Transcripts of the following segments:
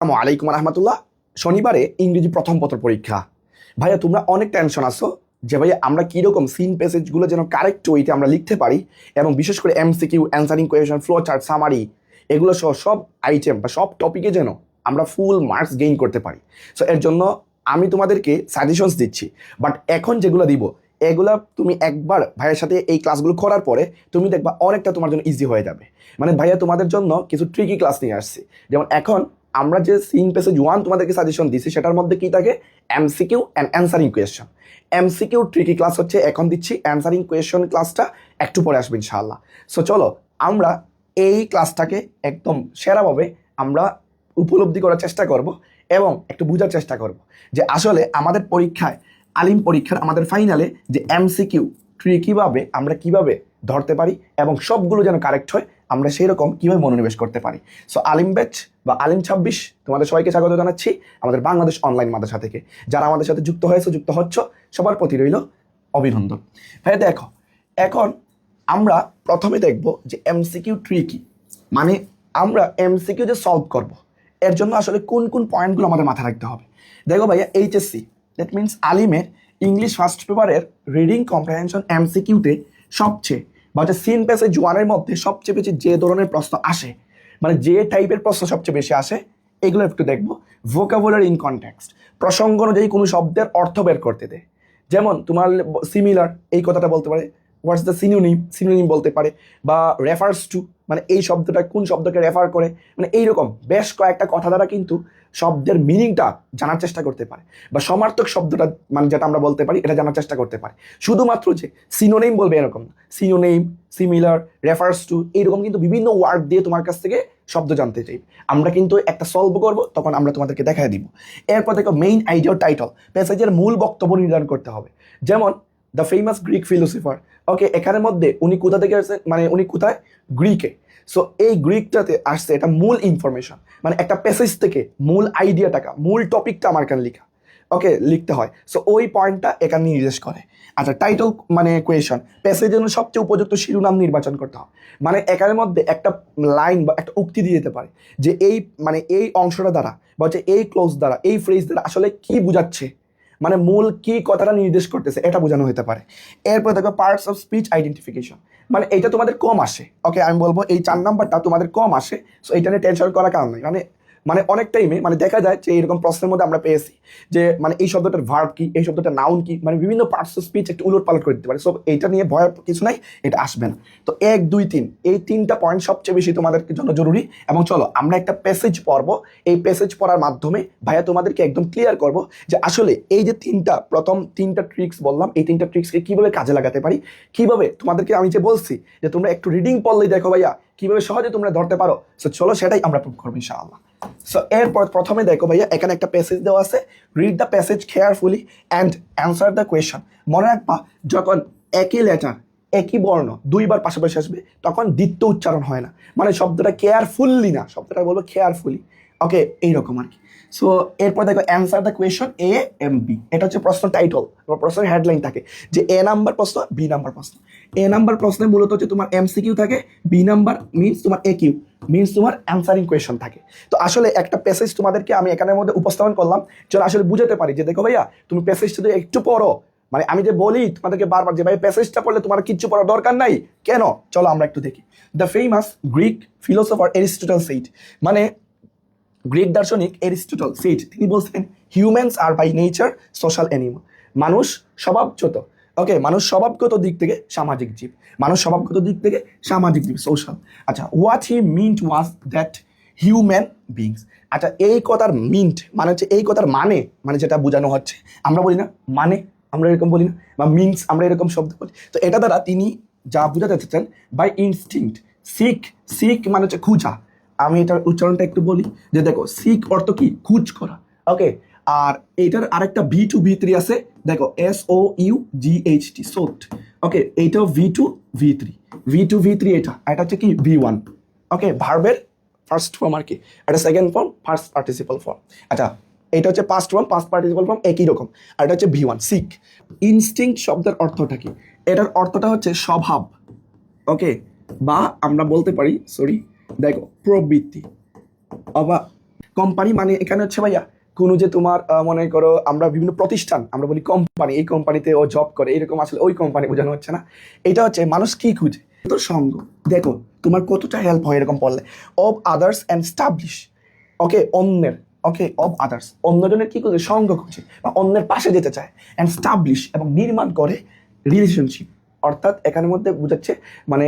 আসসালামু আলাইকুম রহমতুল্লাহ। শনিবারে ইংরেজি প্রথম পত্র পরীক্ষা। ভাইয়া তোমরা অনেক টেনশন আছো যে ভাইয়া আমরা কীরকম সিন প্যাসেজগুলো যেন কারেক্ট ওয়েতে আমরা লিখতে পারি, এবং বিশেষ করে MCQ, answering question, flow chart, summary, এগুলো সহ সব আইটেম বা সব টপিকে যেন আমরা ফুল মার্কস গেইন করতে পারি। সো এর জন্য আমি তোমাদেরকে সাজেশনস দিচ্ছি। বাট এখন যেগুলো দিব এগুলা তুমি একবার ভাইয়ের সাথে এই ক্লাসগুলো করার পরে তুমি দেখবা অনেকটা তোমার জন্য ইজি হয়ে যাবে। মানে ভাইয়া তোমাদের জন্য কিছু ট্রিকি ক্লাস নিয়ে আসছি। যেমন এখন আমরা যে সিন প্যাসেজ 1 তোমাদেরকে সাজেশন দিচ্ছি সেটার মধ্যে কি থাকে, MCQ and answering question. MCQ tricky class হচ্ছে এখন দিচ্ছি, অ্যান্সারিং কোয়েশন ক্লাসটা একটু পরে আসবে ইনশাআল্লাহ। সো চলো আমরা এই ক্লাসটাকে একদম সেরাভাবে আমরা উপলব্ধি করার চেষ্টা করব এবং একটু বোঝার চেষ্টা করব যে আসলে আমাদের পরীক্ষায়, আলিম পরীক্ষার আমাদের ফাইনালে যে এমসিকিউ ট্রিকিভাবে আমরা কিভাবে ধরতে পারি এবং সবগুলো যেন কারেক্ট হয়, আমরা সেই রকম কীভাবে মনোনিবেশ করতে পারি। সো আলিম ব্যাচ বা আলিম 26 তোমাদের সবাইকে স্বাগত জানাচ্ছি আমাদের বাংলাদেশ অনলাইন মাদ্রাসা থেকে। যারা আমাদের সাথে যুক্ত হয়েছে, যুক্ত হচ্ছ, সবার প্রতি রইল অভিনন্দন। ভাই দেখো, এখন আমরা প্রথমে দেখব যে এমসিকিউ ট্রি কি, মানে আমরা এমসিকিউ যে সলভ করব এর জন্য আসলে কোন কোন পয়েন্টগুলো আমাদের মাথায় রাখতে হবে। দেখো ভাইয়া, এইচএসসি দ্যাট মিনস আলিমের ইংলিশ ফার্স্ট পেপারের রিডিং কম্প্রিহেনশন এমসিকিউতে সবচেয়ে বা হচ্ছে সিন প্যাসেজ 1-এর মধ্যে সবচেয়ে বেশি যে ধরনের প্রশ্ন আসে, মানে যে টাইপের প্রশ্ন সবচেয়ে বেশি আসে, এগুলো একটু দেখবো। ভোকাবুলারি ইন কনটেক্সট, প্রসঙ্গ অনুযায়ী কোনো শব্দের অর্থ বের করতে দেয়। যেমন তোমার সিমিলার এই কথাটা বলতে পারে, হোয়াটস দ্য সিনোনিম, সিনোনিম বলতে পারে, বা রেফার্স টু, মানে এই শব্দটা কোন শব্দকে রেফার করে, মানে এইরকম বেশ কয়েকটা কথা দ্বারা কিন্তু শব্দের মিনিংটা জানার চেষ্টা করতে পারে, বা সমার্থক শব্দটা মানে যেটা আমরা বলতে পারি এটা জানার চেষ্টা করতে পারে। শুধুমাত্র যে সিনোনিম বলবে এরকম না, সিনোনিম, সিমিলার, রেফার্স টু, এইরকম কিন্তু বিভিন্ন ওয়ার্ড দিয়ে তোমার কাছ থেকে শব্দ জানতে চাই। আমরা কিন্তু একটা সলভ করব, তখন আমরা তোমাদেরকে দেখায় দিব। এরপর দেখো মেইন আইডিয়া, টাইটল, প্যাসেজের মূল বক্তব্য নির্ধারণ করতে হবে। যেমন দ্য ফেমাস গ্রিক ফিলোসফার, ওকে, এখানের মধ্যে উনি কোথা থেকে আসছেন, মানে উনি কোথায়, গ্রিকে। সো এই গ্রিকটাতে আসছে, এটা মূল ইনফরমেশন, মানে একটা প্যাসেজ থেকে মূল আইডিয়াটাকা, মূল টপিকটা আমার এখানে লিখা, ওকে, লিখতে হয়। সো ওই পয়েন্টটা এখানে নির্দেশ করে। আচ্ছা, টাইটল মানে কোয়েশন, প্যাসেজের জন্য সবচেয়ে উপযুক্ত শিরোনাম নির্বাচন করতে হবে। মানে এখানের মধ্যে একটা লাইন বা একটা উক্তি দিয়ে যেতে পারে যে এই মানে এই অংশটা দ্বারা বা হচ্ছে এই ক্লোজ দ্বারা, এই ফ্রেজ দ্বারা আসলে কি বোঝাচ্ছে, মানে মূল কি কথাটা নির্দেশ করতেছে এটা বোঝানো হতে পারে। এরপর দেখো পার্টস অফ স্পিচ আইডেন্টিফিকেশন, মানে এইটা তোমাদের কম আসে, ওকে, আমি বলবো এই 4 নাম্বারটা তোমাদের কম আসে। সো এইটা নিয়ে টেনশন করার কারণ নেই। মানে মানে অনেক টাইমে মানে দেখা যায় যে এরকম প্রশ্নের মধ্যে আমরা পেয়েছি যে মানে এই শব্দটার ভার্ব কি, এই শব্দটার নাউন কি, মানে বিভিন্ন পার্টস অফ স্পিচ একটু উলট পালট করে দিতে পারে। সো এইটা নিয়ে ভয়ের কিছু নাই, এটা আসবে না। তো 1, 2, 3 এই 3টা পয়েন্ট সবচেয়ে বেশি তোমাদের জন্য জরুরি। এবং চলো আমরা একটা প্যাসেজ পড়বো, এই প্যাসেজ পড়ার মাধ্যমে ভাইয়া তোমাদেরকে একদম ক্লিয়ার করব যে আসলে এই যে প্রথম 3টা ট্রিক্স বললাম, এই 3টা ট্রিক্সকে কিভাবে কাজে লাগাতে পারি, কিভাবে তোমাদেরকে আমি যে বলছি যে তোমরা একটু রিডিং পড়লেই দেখো ভাইয়া কিভাবে সহজে তোমরা ধরতে পারো। সো চলো সেটাই আমরা প্রুভ করবো ইনশাআল্লাহ। সো এরপর প্রথমে দেখো ভাইয়া, এখানে একটা প্যাসেজ দেওয়া আছে, read the passage carefully and answer the question. মনে রাখবা, যখন একই লেটার, একই বর্ণ 2বার পাশাপাশি আসবে তখন দ্বিত্ব উচ্চারণ হয় না, মানে শব্দটা কেয়ারফুলি না, শব্দটা বলবো কেয়ারফুলি, ওকে, এইরকম আর কি। সো এরপর দেখো answer the question A M B, এটা হচ্ছে প্রশ্ন টাইটল বা প্রশ্নের হেডলাইন থাকে যে এ নাম্বার প্রশ্ন, বি নাম্বার প্রশ্ন। এ নাম্বার প্রশ্নে মূলত হচ্ছে তোমার এমসিকিউ থাকে, বি নাম্বার মিনস তোমার এ কিউ মিনস তোমার অ্যান্সারিং কোয়েশন থাকে। তো আসলে একটা প্যাসেজ তোমাদেরকে আমি এখানের মধ্যে উপস্থাপন করলাম যেন আসলে বুঝাতে পারি যে দেখো ভাইয়া তুমি প্যাসেজটা যদি একটু পড়ো, মানে আমি যে বলি তোমাদেরকে বারবার যে ভাই প্যাসেজটা পড়লে তোমার কিচ্ছু পড়ার দরকার নাই কেন, চলো আমরা একটু দেখি। The famous Greek philosopher Aristotle said, মানে গ্রিক দার্শনিক এরিস্টটল সেইড, তিনি বলছেন humans are by nature social animal, মানুষ স্বভাবগত, ওকে, মানুষ স্বভাবগত দিক থেকে সামাজিক জীব, মানুষ স্বভাবগত দিক থেকে সামাজিক জীব, সোশ্যাল। আচ্ছা, what he mint was that human beings. আচ্ছা, এই কথার মিন্ট মানে হচ্ছে এই কথার মানে, মানে যেটা বোঝানো হচ্ছে, আমরা বলি না মানে, আমরা এরকম বলি না, বা মিনস আমরা এরকম শব্দ বলি। তো এটা দ্বারা তিনি যা বোঝাতে চাচ্ছেন, বাই ইনস্টিংক্ট, সিক, সিক মানে হচ্ছে খুঁজা। আমি এটার উচ্চারণটা একটু বলি যে দেখো সিক অর্থ কি, খুঁজ করা, ওকে। আর এইটার আরেকটা V2 V3 আছে, দেখো SOUGHT, সোট, ওকে, এইটাও V2 V3 এটা, এটা হচ্ছে কি V1, ওকে, ভার্বের ফার্স্ট ফর্ম আর কি, এটা second form, first participle form. আচ্ছা, এটা হচ্ছে past form, past participle form একই রকম, আর এটা হচ্ছে V1 সিক। ইনস্টিংক্ট শব্দের অর্থটা কি, এটার অর্থটা হচ্ছে স্বভাব, ওকে, বা আমরা বলতে পারি, সরি, দেখো প্রবৃত্তি, অবা কোম্পানি মানে এখানে হচ্ছে ভাইয়া কোনো যে তোমার মনে করো আমরা বিভিন্ন প্রতিষ্ঠান আমরা বলি কোম্পানি, এই কোম্পানিতে ও জব করে, এরকম আসলে ওই কোম্পানি বোঝানো হচ্ছে না। এটা হচ্ছে মানুষ কি খুঁজে, তো সঙ্গ। দেখো তোমার কতটা হেল্প হয় এরকম পড়লে। অফ আদার্স অ্যান্ড স্টাবলিশ, ওকে অন্যের, ওকে অফ আদার্স অন্যজনের কি খুঁজে, সঙ্গ খুঁজে বা অন্যের পাশে যেতে চায়। অ্যান্ড স্টাবলিশ এবং নির্মাণ করে রিলেশনশিপ, অর্থাৎ এখানের মধ্যে বোঝাচ্ছে মানে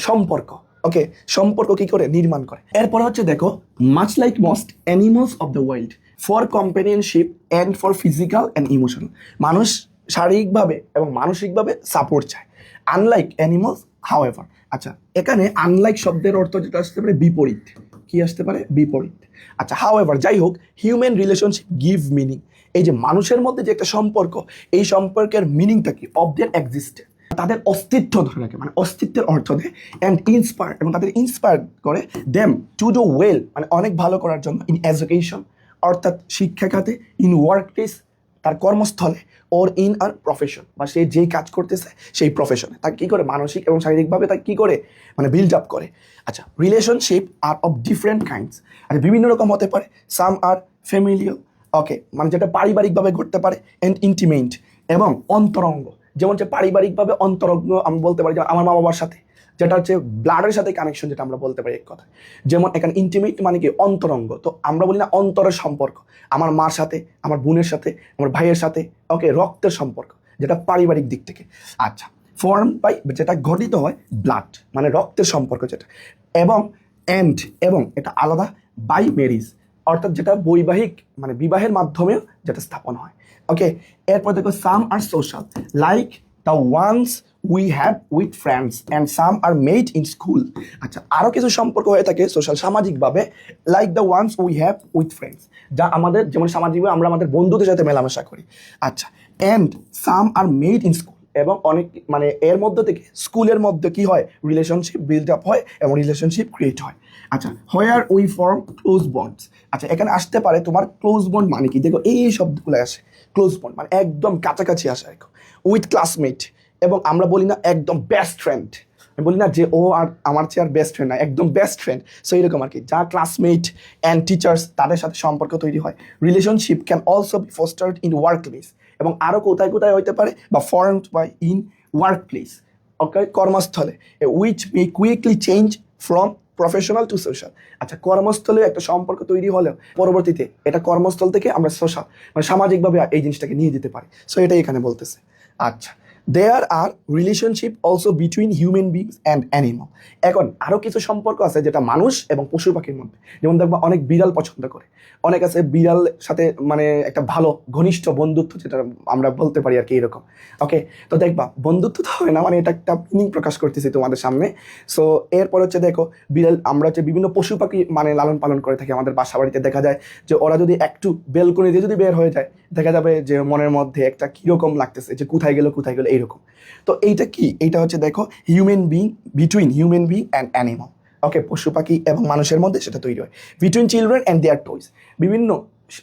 সম্পর্ক। ওকে, সম্পর্ক কি করে নির্মাণ করে। এরপরে হচ্ছে দেখো, much like most animals of the world for কম্পেনিয়নশিপ and for physical and emotional, মানুষ শারীরিকভাবে এবং মানসিকভাবে সাপোর্ট চায়। আনলাইক অ্যানিমালস হাউএভার, আচ্ছা এখানে আনলাইক শব্দের অর্থ যেটা আসতে পারে বিপরীত, কি আসতে পারে বিপরীত। আচ্ছা হাউএভার যাই হোক, হিউম্যান রিলেশনশিপ গিভ মিনিং, এই যে মানুষের মধ্যে যে একটা সম্পর্ক, এই সম্পর্কের মিনিংটা কি, অফ দেয়ার এক্সিস্টেন্স, তাদের অস্তিত্ব ধরে রাখে, মানে অস্তিত্বের অর্থ দেয়। অ্যান্ড ইন্সপায়ার এবং তাদের ইন্সপায়ার করে দেম টু ডু ওয়েল, মানে অনেক ভালো করার জন্য, ইন এডুকেশন অর্থাৎ শিক্ষা খাতে, ইন ওয়ার্ক প্লেস তার কর্মস্থলে, ওর ইন আর প্রফেশন বা সে যেই কাজ করতেছে সেই প্রফেশনে তাকে কী করে মানসিক এবং শারীরিকভাবে তাকে কী করে মানে বিল্ড আপ করে। আচ্ছা relationship are of different kinds, আচ্ছা বিভিন্ন রকম হতে পারে। সাম আর ফ্যামিলিয়াল, ওকে মানে যেটা পারিবারিকভাবে ঘটতে পারে, অ্যান্ড ইন্টিমেট এবং অন্তরঙ্গ, যেমন হচ্ছে পারিবারিকভাবে অন্তরঙ্গ আমি বলতে পারি যেমন আমার মা বাবার সাথে, যেটা হচ্ছে ব্লাডের সাথে কানেকশন, যেটা আমরা বলতে পারি এক কথা। যেমন এখানে ইন্টিমেট মানে কি অন্তরঙ্গ, তো আমরা বলি না অন্তরের সম্পর্ক, আমার মার সাথে, আমার বোনের সাথে, আমার ভাইয়ের সাথে, ওকে রক্তের সম্পর্ক, যেটা পারিবারিক দিক থেকে। আচ্ছা ফর্ম বাই, যেটা গঠিত হয় ব্লাড মানে রক্তের সম্পর্ক যেটা, এবং অ্যান্ড এবং এটা আলাদা, বাই ম্যারিজ অর্থাৎ যেটা বৈবাহিক মানে বিবাহের মাধ্যমেও যেটা স্থাপন হয়। ওকে এরপর দেখো, some are social like the ones we have with friends and some are made in school. আচ্ছা আরও কিছু সম্পর্ক হয়ে থাকে সোশ্যাল সামাজিকভাবে, like the ones we have with friends, যা আমাদের যেমন সামাজিকভাবে আমরা আমাদের বন্ধুদের সাথে মেলামেশা করি। আচ্ছা and some are made in school, এবং অনেক মানে এর মধ্যে থেকে স্কুলের মধ্যে কি হয় রিলেশনশিপ বিল্ড আপ হয় এবং রিলেশনশিপ ক্রিয়েট হয়। আচ্ছা where we form close bonds, আচ্ছা এখানে আসতে পারে তোমার ক্লোজ বন্ড মানে কি, দেখো এই শব্দগুলো আসে, ক্লোজ বন্ড মানে একদম কাছাকাছি আসা, উইথ ক্লাসমেট, এবং আমরা বলি না একদম বেস্ট ফ্রেন্ড, আমি বলি না যে ও আর আমার চেয়ে আর বেস্ট ফ্রেন্ড না, একদম বেস্ট ফ্রেন্ড। সো এরকম আর কি, যা ক্লাসমেট অ্যান্ড টিচার্স তাদের সাথে সম্পর্ক তৈরি হয়। Relationship can also be fostered in workplace, এবং আরও কোথায় কোথায় হতে পারে বা formed by in workplace, okay কর্মস্থলে, which may quickly change from professional to social. আচ্ছা কর্মস্থলে একটা সম্পর্ক তৈরি হলেও পরবর্তীতে এটা কর্মস্থল থেকে আমরা সোশ্যাল মানে সামাজিকভাবে এই জিনিসটাকে নিয়ে যেতে পারি। সো এটাই এখানে বলতেছে। আচ্ছা there are relationship also between human beings and animal, এখন আরও কিছু সম্পর্ক আছে যেটা মানুষ এবং পশু পাখির মধ্যে, যেমন দেখবা অনেক বিড়াল পছন্দ করে, অনেক আছে বিড়াল সাথে মানে একটা ভালো ঘনিষ্ঠ বন্ধুত্ব যেটা আমরা বলতে পারি আর কি এরকম। ওকে তো দেখবা বন্ধুত্ব তো হয় না, মানে এটা একটা মিনিং প্রকাশ করতেছি তোমাদের সামনে। সো এরপর হচ্ছে দেখো বিড়াল আমরা হচ্ছে বিভিন্ন পশু পাখি মানে লালন পালন করে থাকি আমাদের বাসা বাড়িতে, দেখা যায় যে ওরা যদি একটু বেলকনি দিয়ে যদি বের হয়ে যায় দেখা যাবে যে মনের মধ্যে একটা কীরকম লাগতেছে যে কোথায় গেল এইরকম। তো এইটা কি, এইটা হচ্ছে দেখো human being, between human being and animal, okay পশু পাখি এবং মানুষের মধ্যে সেটা তৈরি হয়। Between children and their toys, বিভিন্ন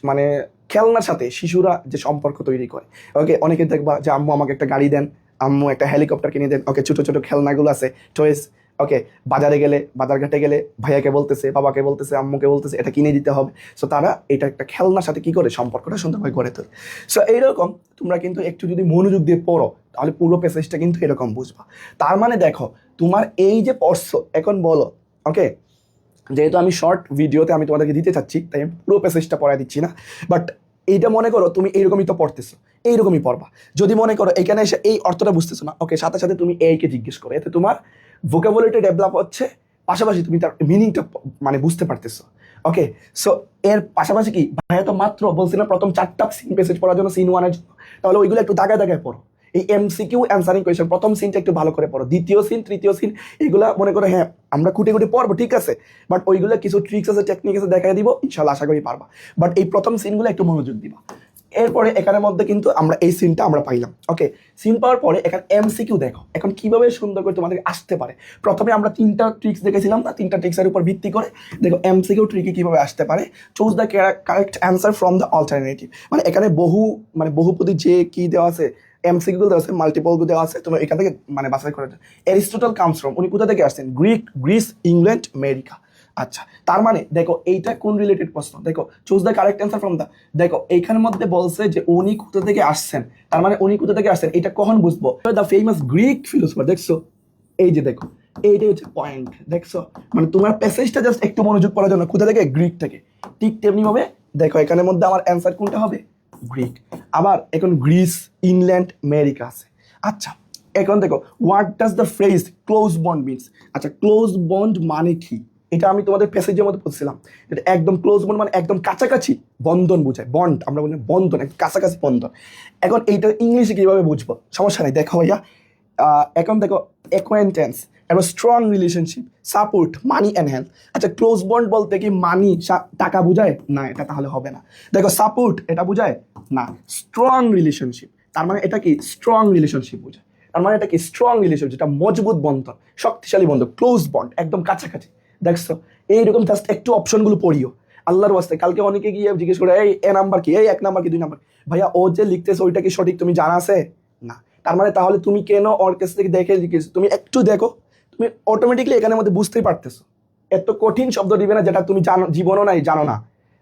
মানে খেলনার সাথে শিশুরা যে সম্পর্ক তৈরি করে। ওকে অনেকে দেখবা যে আম্মু আমাকে একটা গাড়ি দেন, আম্মু একটা হেলিকপ্টার কিনে দেন, ওকে ছোটো ছোটো খেলনাগুলো আছে টয়েস। ওকে বাজারে গেলে বাজারঘাটে গেলে ভাইয়াকে বলতেছে, বাবাকে বলতেছে, আম্মুকে বলতেছে এটা কিনে দিতে হবে। সো তারা এটা একটা খেলনার সাথে কি করে সম্পর্কটা সুন্দরভাবে গড়ে তোলে। সো এইরকম তোমরা কিন্তু একটু যদি মনোযোগ দিয়ে পড়ো তাহলে পুরো প্যাসেজটা কিন্তু এরকম বুঝবা। তার মানে দেখো তোমার এই যে পড়ছো এখন বলো, ওকে যেহেতু আমি শর্ট ভিডিওতে আমি তোমাদেরকে দিতে চাচ্ছি তাই আমি পুরো প্যাসেজটা পড়াই দিচ্ছি না, বাট এইটা মনে করো তুমি এইরকমই তো পড়তেছো, এইরকমই পড়বা। যদি মনে করো এখানে এসে এই অর্থটা বুঝতেছো না, ওকে সাথে সাথে তুমি এইকে জিজ্ঞেস করো, এতে তোমার ভোকাবুলারিটা ডেভেলপ হচ্ছে, পাশাপাশি তুমি তার মিনিংটা মানে বুঝতে পারতেছো। ওকে সো এর পাশাপাশি কি ভাইয়া তো মাত্র বলছিলাম প্রথম 4টা সিন প্যাসেজ পড়ার জন্য, সিন 1-এর জন্য, তাহলে ওইগুলো একটু দাগায় দাগায় পড়ো। এই এমসিকিউ অ্যান্সারিং কোয়েশ্চেন প্রথম সিনটা একটু ভালো করে পড়ো, দ্বিতীয় সিন তৃতীয় সিন এগুলা মনে করো হ্যাঁ আমরা খুঁটে খুঁটে পড়বো ঠিক আছে, বাট ওইগুলো কিছু ট্রিক্স আছে টেকনিক আছে দেখাই দিব, ইনশাল্লাহ আশা করি পারবা। বাট এই প্রথম সিনগুলো একটু মনোযোগ দিবা। এরপরে এখানের মধ্যে কিন্তু আমরা এই সিনটা আমরা পাইলাম। ওকে সিন পাওয়ার পরে এখানে এমসিকিউ দেখো এখন কিভাবে সুন্দর করে তোমাদের আসতে পারে। প্রথমে আমরা 3টা ট্রিক্স দেখেছিলাম না, 3টা ট্রিক্সের উপর ভিত্তি করে দেখো এমসিকিউ ট্রিকে কিভাবে আসতে পারে। Choose the correct answer from the alternative, মানে এখানে বহুপদী যে কি দেওয়া আছে এমসিকিউ দেওয়া আছে, মাল্টিপল দেওয়া আছে, তোমরা এখান থেকে মানে বাছাই করে। অ্যারিস্টটল কামস ফ্রম, উনি কোথা থেকে আসছেন, গ্রিস, ইংল্যান্ড, আমেরিকা। আচ্ছা, তার মানে দেখো এইটা কোন রিলেটেড প্রশ্ন, দেখো choose the correct answer from the, দেখো এইখানের মধ্যে বলছে যে উনি কোথা থেকে আসছেন, তার মানে উনি কোথা থেকে আসছেন এটা কখন বুঝবো, দ্য ফেমাস গ্রিক ফিলোসফার, দেখছো এই যে দেখো এইটাই হচ্ছে পয়েন্ট, দেখছো মানে তোমার প্যাসেজটা জাস্ট একটু মনোযোগ করার জন্য কোথা থেকে, গ্রিক থেকে। ঠিক তেমনি ভাবে দেখো এখানের মধ্যে আমার অ্যান্সার কোনটা হবে, গ্রিক। আবার এখন গ্রিস, ইংল্যান্ড, আমেরিকা আছে। আচ্ছা এখন দেখো what does the phrase close bond means, আচ্ছা ক্লোজ বন্ড মানে কি, এটা আমি তোমাদের প্যাসেজের মধ্যে বলছিলাম, এটা একদম ক্লোজ বন্ড মানে একদম কাছাকাছি বন্ধন বোঝায়, বন্ড আমরা বলি বন্ধন, একদম কাছাকাছি বন্ধন। এখন এইটা ইংলিশে কিভাবে বুঝবো, সমস্যা নেই, দেখো ভাইয়া এখন দেখো অ্যাকোয়েন্টেন্স, এবার স্ট্রং রিলেশনশিপ, সাপোর্ট, মানি এনহ্যান্স। আচ্ছা ক্লোজ বন্ড বলতে কি মানি টাকা বোঝায় না, এটা তাহলে হবে না। দেখো সাপোর্ট এটা বোঝায় না, স্ট্রং রিলেশনশিপ তার মানে এটা কি স্ট্রং রিলেশনশিপ বোঝায়, তার মানে এটা কি স্ট্রং রিলেশনশিপ, যেটা মজবুত বন্ধন, শক্তিশালী বন্ধন, ক্লোজ বন্ড একদম কাছাকাছি। দেখছো এইরকম জাস্ট একটু অপশনগুলো পড়িও আল্লাহর ওয়াস্তে। কালকে অনেকে গিয়ে জিজ্ঞেস করে এই এ নাম্বার কি, এই 1 নাম্বার কি 2 নাম্বার, ভাইয়া ও যে লিখতেছে ওইটা কি সঠিক তুমি জানা আছে না, তার মানে তাহলে তুমি কেন ওর কাছ থেকে দেখে লিখেছো, তুমি একটু দেখো, তুমি অটোমেটিকলি এখানের মধ্যে বুঝতেই পারতেছো। এত কঠিন শব্দ দিবে না যেটা তুমি জানো, জীবনও নাই জানো না,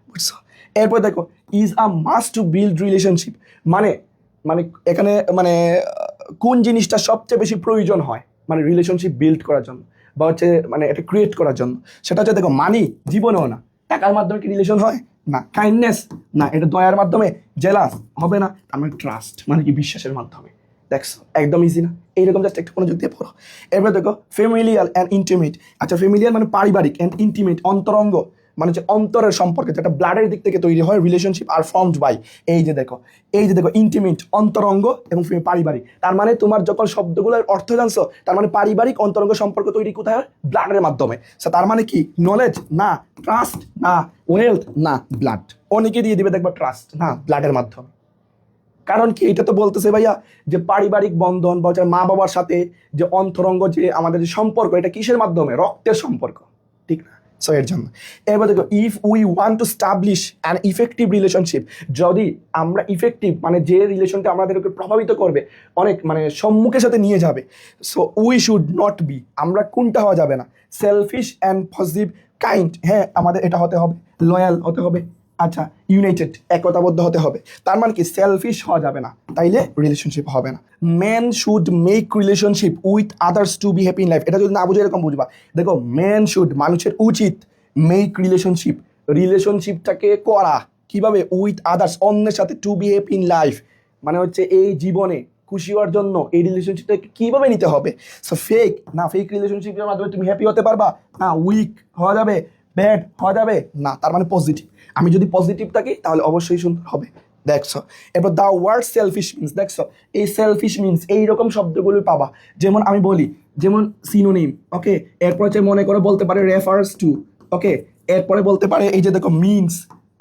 বুঝছো। এরপর দেখো is a must to build relationship, মানে মানে এখানে মানে কোন জিনিসটা সবচেয়ে বেশি প্রয়োজন হয় মানে রিলেশনশিপ বিল্ড করার জন্য বা হচ্ছে মানে এটা ক্রিয়েট করার জন্য, সেটা হচ্ছে দেখো মানি, জীবনেও না, টাকার মাধ্যমে কি রিলেশন হয় না, কাইন্ডনেস না, এটা দয়ার মাধ্যমে, জেলাস হবে না, আমার ট্রাস্ট মানে কি বিশ্বাসের মাধ্যমে। দেখছো একদম ইজি না, এইরকম জাস্ট একটু মনোযোগ দিয়ে পড়ো। এরপর দেখো ফ্যামিলিয়ার অ্যান্ড ইন্টিমেট, আচ্ছা ফ্যামিলিয়ার মানে পারিবারিক, অ্যান্ড ইন্টিমেট অন্তরঙ্গ মানে যে অন্তরের সম্পর্কে যেটা ব্লাডের দিক থেকে তৈরি হয়, রিলেশনশিপ আর ফর্মড বাই, এই যে দেখো ইন্টিমেট অন্তরঙ্গ এবং পারিবারিক, তার মানে তোমার যখন শব্দগুলোর অর্থ জানছো, তার মানে পারিবারিক অন্তরঙ্গ সম্পর্ক তৈরি কোথায় হয়, ব্লাডের মাধ্যমে। তার মানে কি নলেজ না, ট্রাস্ট না, ওয়েলথ না, ব্লাড। অনেকে দিয়ে দিবে দেখবা ট্রাস্ট না, ব্লাডের মাধ্যমে। কারণ কি এটা তো বলতেছে ভাইয়া যে পারিবারিক বন্ধন বা মা বাবার সাথে যে অন্তরঙ্গ যে আমাদের যে সম্পর্ক, এটা কিসের মাধ্যমে, রক্তের সম্পর্ক, ঠিক না। সো এর জন্য এবার দেখো if we want to establish an effective relationship, যদি আমরা ইফেক্টিভ মানে যে রিলেশনটা আমাদেরকে প্রভাবিত করবে, অনেক মানে সম্মুখের সাথে নিয়ে যাবে, so we should not be, আমরা কোনটা হওয়া যাবে না, সেলফিশ অ্যান্ড পজিটিভ কাইন্ড, হ্যাঁ আমাদের এটা হতে হবে, লয়াল হতে হবে, আচ্ছা ইউনাইটেড একতাবদ্ধ হতে হবে। তার মানে কি সেলফিশ হওয়া যাবে না, তাইলে রিলেশনশিপ হবে না। Men should make relationship with others to be happy in life, এটা যদি না বুঝে এরকম বুঝবা, দেখো মেন শুড মানুষের উচিত, মেক রিলেশনশিপটাকে করা কিভাবে, উইথ আদার্স অন্যের সাথে, to be happy in life মানে হচ্ছে এই জীবনে খুশি হওয়ার জন্য এই রিলেশনশিপটাকে কিভাবে নিতে হবে। সো ফেক না, ফেক রিলেশনশিপের মাধ্যমে তুমি হ্যাপি হতে পারবা না, উইক হওয়া যাবে, ব্যাড হওয়া যাবে না, তার মানে পজিটিভ। আমি যদি পজিটিভ থাকি তাহলে অবশ্যই সুন্দর হবে। দেখছো এবার দ্য ওয়ার্ড সেলফিশ মিনস, দেখছো এই সেলফিশ মিনস এইরকম শব্দগুলো পাবা, যেমন আমি বলি যেমন সিনোনিম, ওকে, এরপর হচ্ছে মনে করে বলতে পারে রেফার্স টু, ওকে, এরপরে বলতে পারে এই যে দেখো মিনস,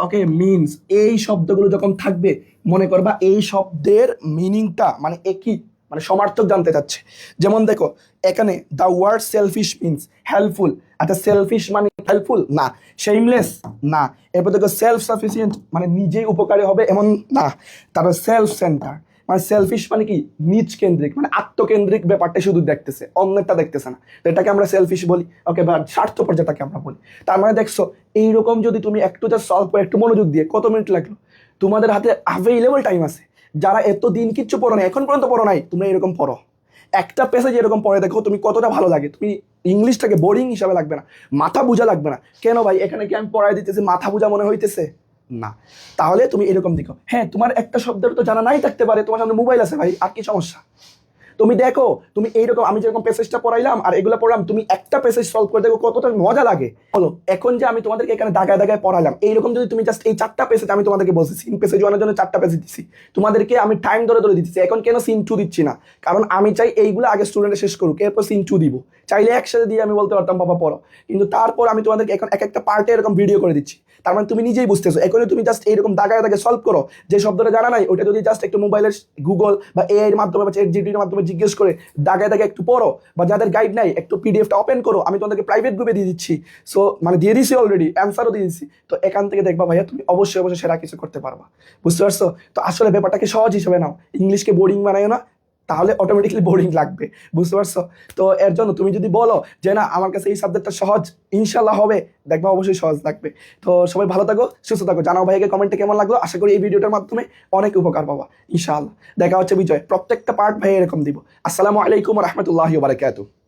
ওকে মিনস, এই শব্দগুলো যখন থাকবে মনে করবা এই শব্দের মিনিংটা মানে একই, মানে সমার্থক জানতে চাচ্ছে। যেমন দেখো এখানে the word selfish means helpful, আচ্ছা সেলফিশ মানে হেল্পফুল না, শেমলেস না, এরপর দেখো সেলফ সাফিসিয়েন্ট মানে নিজেই উপকারী হবে এমন না, তারপর সেলফ সেন্টার মানে সেলফিশ মানে কি নিজ কেন্দ্রিক, মানে আত্মকেন্দ্রিক ব্যাপারটা শুধু দেখতেছে, অন্যটা দেখতেছে না, তো এটাকে আমরা সেলফিশ বলি, ওকে, বা স্বার্থপর যেটাকে আমরা বলি। তার মানে দেখছো এইরকম যদি তুমি একটু জাস্ট সলভ করে একটু মনোযোগ দিয়ে, কত মিনিট লাগলো, তোমাদের হাতে অ্যাভেইলেবল টাইম আছে, যারা এত দিন কিচ্ছু পড়ো নাই, এখন পর্যন্ত পড়ো নাই, তোমরা এরকম পড়ো, একটা পেসেজ এরকম পড়ে দেখো তুমি কতটা ভালো লাগে, তুমি ইংলিশটাকে বোরিং হিসাবে লাগবে না, মাথা বোঝা লাগবে না, কেন ভাই এখানে কি আমি পড়াই দিতেছি মাথা বোঝা মনে হইতেছে না, তাহলে তুমি এরকম দেখো। হ্যাঁ তোমার একটা শব্দের তো জানা নাই থাকতে পারে, তোমার সামনে মোবাইল আছে ভাই, আর কি সমস্যা, তুমি দেখো, তুমি এইরকম আমি যেরকম প্যাসেজটা পড়াইলাম আর এগুলো পড়লাম, তুমি একটা প্যাসেজ সলভ করে দেখো কতটা মজা লাগে। বলো এখন যে আমি তোমাদেরকে এখানে দাগায় দাগায় পড়ালাম, এইরকম যদি তুমি জাস্ট এই 4টা প্যাসেজ আমি তোমাদেরকে বলছি, সিন প্যাসেজ ওয়ানের জন্য 4টা প্যাসেজ দিচ্ছি, তোমাদেরকে আমি টাইম ধরে ধরে দিচ্ছি, এখন কেন সিন 2 দিচ্ছি না, কারণ আমি চাই এইগুলো আগে স্টুডেন্টরা শেষ করুক, এরপর সিন 2 দিব, চাইলে একসাথে দিয়ে আমি বলতে পারতাম বাবা পড়ো, কিন্তু তারপর আমি তোমাদেরকে এখন এক একটা পার্টে এরকম ভিডিও করে দিচ্ছি, তার মানে তুমি নিজেই বুঝতেছো, এখনই তুমি জাস্ট এইরকম দাগায় দাগে সলভ করো, যে শব্দটা জানা নাই ওটা যদি জাস্ট একটু মোবাইলের গুগল বা এআই এর মাধ্যমে বা চ্যাটজিপিটির মাধ্যমে জিজ্ঞেস করে দাগায় দাগে একটু পড়ো, বা যাদের গাইড নাই একটু পিডিএফটা ওপেন করো, আমি তোমাদেরকে প্রাইভেট গ্রুপে দিয়ে দিচ্ছি, সো মানে দিয়ে দিচ্ছি অলরেডি, অ্যান্সারও দিয়ে দিচ্ছি, তো এখান থেকে দেখবা ভাইয়া তুমি অবশ্যই অবশ্যই সেরা কিছু করতে পারবা, বুঝতে পারছো। তো আসলে ব্যাপারটাকে সহজ হিসেবে নাও, ইংলিশকে বোরিং বানাইও না, তাহলে অটোমেটিক্যালি বোরিং লাগবে, বুঝতে পারছো? তো এর জন্য তুমি যদি বলো যে না আমার কাছে এই সাবজেক্টটা সহজ, ইনশাল্লাহ হবে, দেখবা অবশ্যই সহজ লাগবে। তো সবাই ভালো থাকো, সুস্থ থাকো, জানাও ভাইকে কমেন্টে কেমন লাগলো। আশা করি এই ভিডিওটার মাধ্যমে অনেক উপকার পাবা ইনশাআল্লাহ। দেখা হচ্ছে বিজয়, প্রত্যেকটা পার্ট ভাই এরকম দিব। আসসালামু আলাইকুম রহমতুল্লাহি ওয়া বারাকাতুহু।